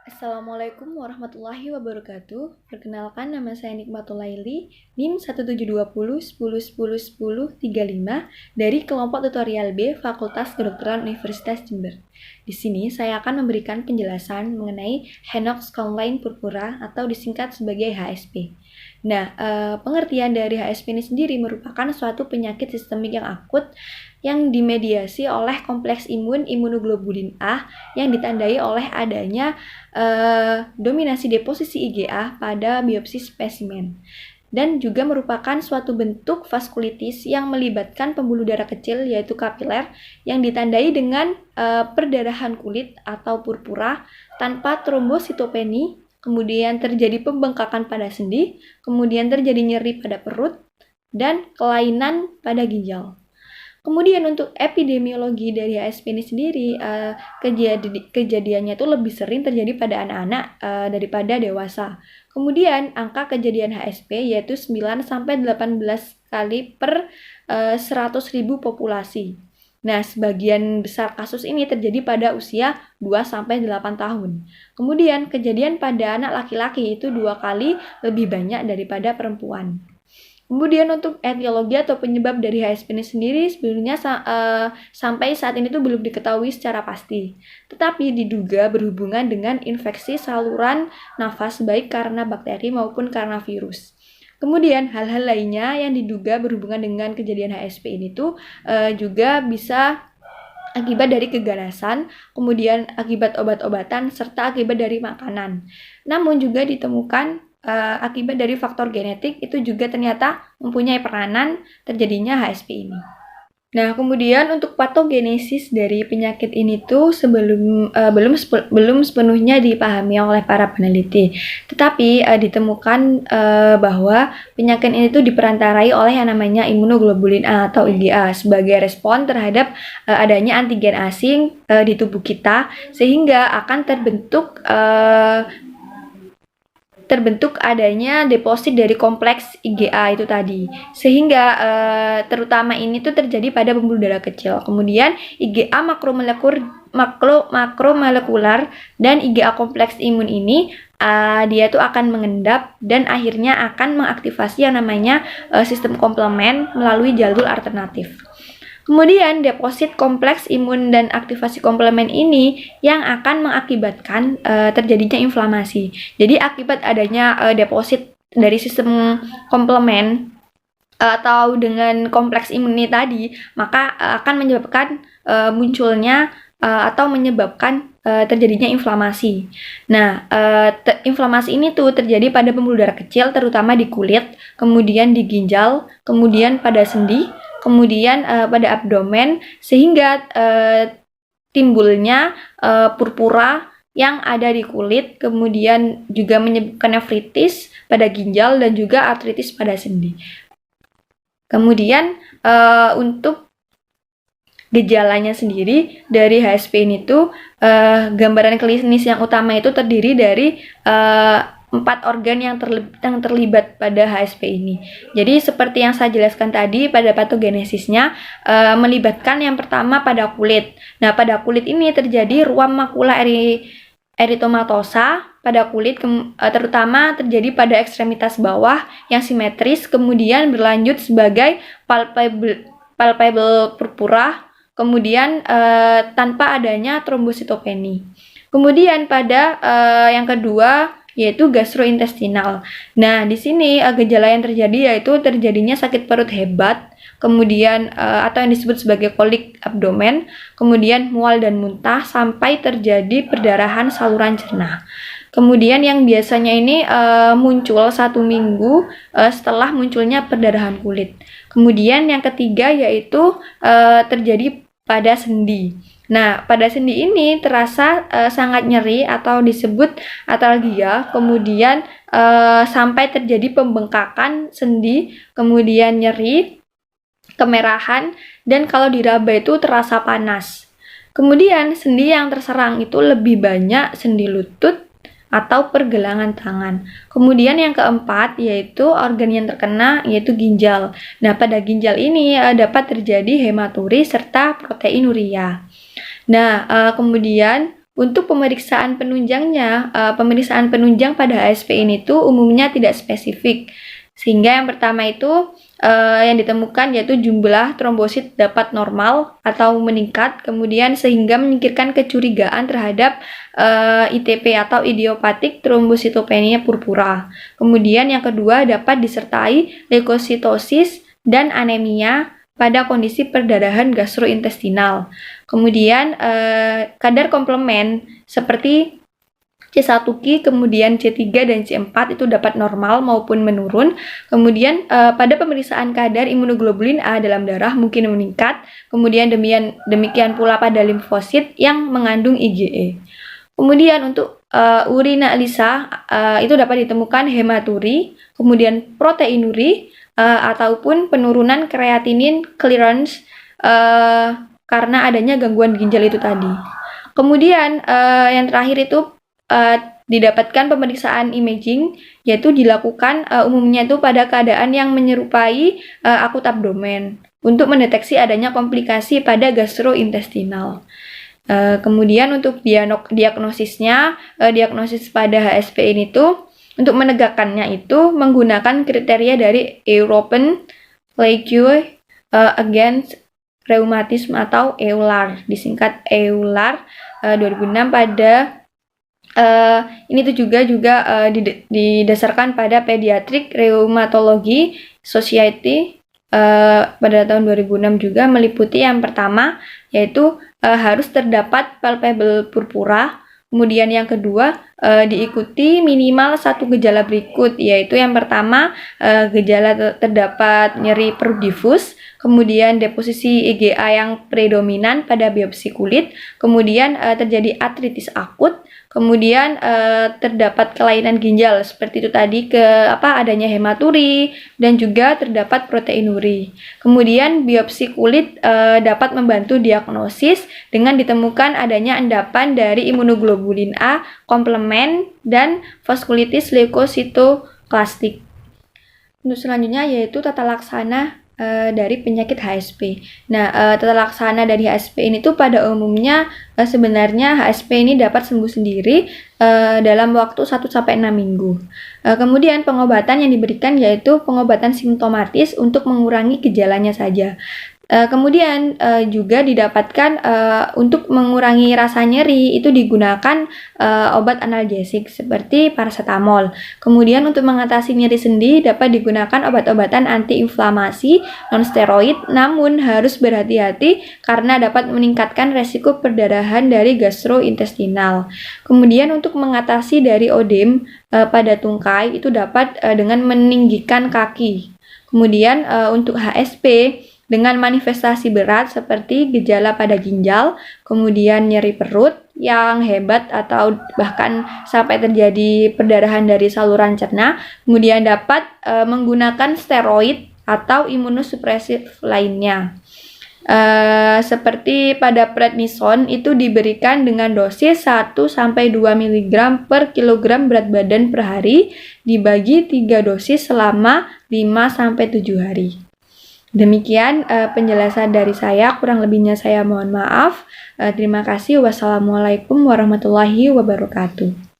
Assalamualaikum warahmatullahi wabarakatuh. Perkenalkan, nama saya Nikmatul Laili, NIM 1720 10 10 10 35 dari kelompok tutorial B Fakultas Kedokteran Universitas Jember. Di sini saya akan memberikan penjelasan mengenai Henox Conline purpura atau disingkat sebagai HSP. Nah, pengertian dari HSP ini sendiri merupakan suatu penyakit sistemik yang akut yang dimediasi oleh kompleks imun imunoglobulin A yang ditandai oleh adanya dominasi deposisi IgA pada biopsi spesimen, dan juga merupakan suatu bentuk vaskulitis yang melibatkan pembuluh darah kecil yaitu kapiler yang ditandai dengan perdarahan kulit atau purpura tanpa trombositopeni, kemudian terjadi pembengkakan pada sendi, kemudian terjadi nyeri pada perut, dan kelainan pada ginjal. Kemudian untuk epidemiologi dari HSP ini sendiri, kejadiannya itu lebih sering terjadi pada anak-anak daripada dewasa. Kemudian angka kejadian HSP yaitu 9-18 kali per 100.000 populasi. Nah, sebagian besar kasus ini terjadi pada usia 2-8 tahun. Kemudian kejadian pada anak laki-laki itu 2 kali lebih banyak daripada perempuan. Kemudian untuk etiologi atau penyebab dari HSP ini sendiri sebenarnya sampai saat ini tuh belum diketahui secara pasti. Tetapi diduga berhubungan dengan infeksi saluran nafas baik karena bakteri maupun karena virus. Kemudian hal-hal lainnya yang diduga berhubungan dengan kejadian HSP ini tuh juga bisa akibat dari keganasan, kemudian akibat obat-obatan, serta akibat dari makanan. Namun juga ditemukan akibat dari faktor genetik itu juga ternyata mempunyai peranan terjadinya HSP ini. Nah, kemudian untuk patogenesis dari penyakit ini tuh belum sepenuhnya dipahami oleh para peneliti. Tetapi ditemukan bahwa penyakit ini tuh diperantarai oleh yang namanya imunoglobulin A atau IgA sebagai respon terhadap adanya antigen asing di tubuh kita, sehingga akan terbentuk adanya deposit dari kompleks IgA itu tadi, sehingga terutama ini tuh terjadi pada pembuluh darah kecil. Kemudian IgA makromolekular dan IgA kompleks imun ini dia tuh akan mengendap dan akhirnya akan mengaktifasi yang namanya sistem komplement melalui jalur alternatif. Kemudian deposit kompleks imun dan aktivasi komplement ini yang akan mengakibatkan terjadinya inflamasi. Jadi akibat adanya deposit dari sistem komplement atau dengan kompleks imun ini tadi, maka akan menyebabkan munculnya atau menyebabkan terjadinya inflamasi. Nah, inflamasi ini tuh terjadi pada pembuluh darah kecil, terutama di kulit, kemudian di ginjal, kemudian pada sendi, kemudian pada abdomen, sehingga timbulnya purpura yang ada di kulit, kemudian juga menyebabkan nefritis pada ginjal dan juga artritis pada sendi. Kemudian untuk gejalanya sendiri dari HSP ini tuh gambaran klinis yang utama itu terdiri dari 4 organ yang terlibat pada HSP ini. Jadi seperti yang saya jelaskan tadi pada patogenesisnya melibatkan yang pertama pada kulit. Nah, pada kulit ini terjadi ruam makula eritomatosa pada kulit, terutama terjadi pada ekstremitas bawah yang simetris, kemudian berlanjut sebagai palpable purpura, kemudian tanpa adanya trombositopeni. Kemudian pada yang kedua yaitu gastrointestinal. Nah, di sini gejala yang terjadi yaitu terjadinya sakit perut hebat, kemudian atau yang disebut sebagai kolik abdomen, kemudian mual dan muntah sampai terjadi perdarahan saluran cerna. Kemudian yang biasanya ini muncul 1 minggu setelah munculnya perdarahan kulit. Kemudian yang ketiga yaitu terjadi pada sendi. Nah, pada sendi ini terasa sangat nyeri atau disebut atalgia, kemudian sampai terjadi pembengkakan sendi, kemudian nyeri, kemerahan, dan kalau diraba itu terasa panas. Kemudian sendi yang terserang itu lebih banyak sendi lutut atau pergelangan tangan. Kemudian yang keempat yaitu organ yang terkena yaitu ginjal. Nah, pada ginjal ini dapat terjadi hematuri serta proteinuria. Nah, kemudian Untuk pemeriksaan penunjangnya, pemeriksaan penunjang pada HSP ini tuh umumnya tidak spesifik. Sehingga yang pertama itu yang ditemukan yaitu jumlah trombosit dapat normal atau meningkat, kemudian sehingga menyingkirkan kecurigaan terhadap ITP atau idiopathic thrombocytopenia purpura. Kemudian yang kedua dapat disertai leukositosis dan anemia pada kondisi perdarahan gastrointestinal. Kemudian kadar komplement seperti C1Q, kemudian C3 dan C4 itu dapat normal maupun menurun. Kemudian pada pemeriksaan kadar imunoglobulin A dalam darah mungkin meningkat. Kemudian demikian pula pada limfosit yang mengandung IgE. Kemudian untuk urina ELISA itu dapat ditemukan hematuri, kemudian proteinuri, ataupun penurunan kreatinin clearance karena adanya gangguan ginjal itu tadi. Kemudian yang terakhir itu didapatkan pemeriksaan imaging, yaitu dilakukan umumnya itu pada keadaan yang menyerupai akut abdomen untuk mendeteksi adanya komplikasi pada gastrointestinal. Kemudian untuk diagnosisnya, diagnosis pada HSP ini tuh untuk menegakkannya itu menggunakan kriteria dari European League Against Rheumatism atau EULAR, disingkat EULAR 2006 pada ini tuh juga didasarkan pada Pediatric Rheumatology Society pada tahun 2006 juga, meliputi yang pertama yaitu harus terdapat palpable purpura. Kemudian yang kedua diikuti minimal satu gejala berikut, yaitu yang pertama gejala terdapat nyeri perut difus, kemudian deposisi IgA yang predominan pada biopsi kulit, kemudian terjadi artritis akut, kemudian terdapat kelainan ginjal seperti itu tadi, adanya hematuri dan juga terdapat proteinuri. Kemudian biopsi kulit dapat membantu diagnosis dengan ditemukan adanya endapan dari imunoglobulin A, komplement, dan vaskulitis leukositoklastik. Untuk selanjutnya yaitu tata laksana dari penyakit HSP. Nah, tata laksana dari HSP ini tuh pada umumnya sebenarnya HSP ini dapat sembuh sendiri dalam waktu 1-6 minggu. Kemudian pengobatan yang diberikan yaitu pengobatan simptomatis untuk mengurangi gejalanya saja. Kemudian juga didapatkan untuk mengurangi rasa nyeri itu digunakan obat analgesik seperti paracetamol. Kemudian untuk mengatasi nyeri sendi dapat digunakan obat-obatan antiinflamasi non-steroid, namun harus berhati-hati karena dapat meningkatkan resiko perdarahan dari gastrointestinal. Kemudian untuk mengatasi dari odem pada tungkai itu dapat dengan meninggikan kaki. Kemudian untuk HSP dengan manifestasi berat seperti gejala pada ginjal, kemudian nyeri perut yang hebat atau bahkan sampai terjadi perdarahan dari saluran cerna, kemudian dapat menggunakan steroid atau imunosupresif lainnya. Seperti pada prednison itu diberikan dengan dosis 1-2 mg per kilogram berat badan per hari, dibagi 3 dosis selama 5-7 hari. Demikian penjelasan dari saya, kurang lebihnya saya mohon maaf. Terima kasih. Wassalamualaikum warahmatullahi wabarakatuh.